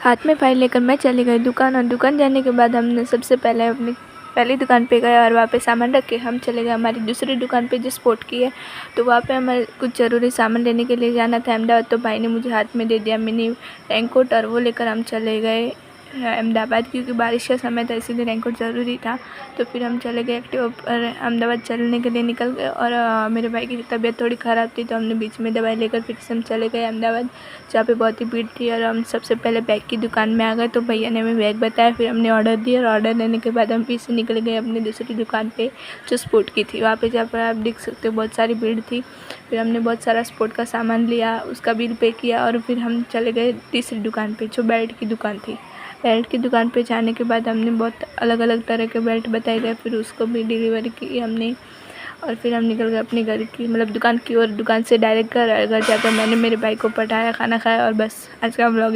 हाथ में फ़ाइल लेकर मैं चली गई दुकान, और दुकान जाने के बाद हमने सबसे पहले अपनी पहली दुकान पे गए और वहाँ पे सामान रख के हम चले गए हमारी दूसरी दुकान पे जो स्पोर्ट की है। तो वहाँ पे हमें कुछ ज़रूरी सामान लेने के लिए जाना था अहमदाबाद। तो भाई ने मुझे हाथ में दे दिया मिनी रेनकोट, और वो लेकर हम चले गए अहमदाबाद, क्योंकि बारिश का समय था इसीलिए रेनकोट ज़रूरी था। तो फिर हम चले गए एक्टिवा पर अहमदाबाद चलने के लिए निकल गए। और मेरे भाई की तबीयत थोड़ी ख़राब थी, तो हमने बीच में दवाई लेकर फिर से हम चले गए अहमदाबाद, जहाँ पे बहुत ही भीड़ थी। और हम सबसे पहले बैग की दुकान में आ गए, तो भैया ने हमें बैग बताया, फिर हमने ऑर्डर दिया, और ऑर्डर लेने के बाद हम फिर से निकल गए अपनी दूसरी दुकान पे जो स्पोर्ट की थी। वहाँ पे जहाँ पर आप देख सकते हो बहुत सारी भीड़ थी। फिर हमने बहुत सारा स्पोर्ट का सामान लिया, उसका बिल पे किया, और फिर हम चले गए तीसरी दुकान पे जो बेल्ट की दुकान थी। बेल्ट की दुकान पे जाने के बाद हमने बहुत अलग अलग तरह के बेल्ट बताए गए, फिर उसको भी डिलीवरी की हमने। और फिर हम निकल गए अपने घर की दुकान की ओर। दुकान से डायरेक्ट घर जाकर मैंने मेरे भाई को पढ़ाया, खाना खाया, और बस आज का व्लॉग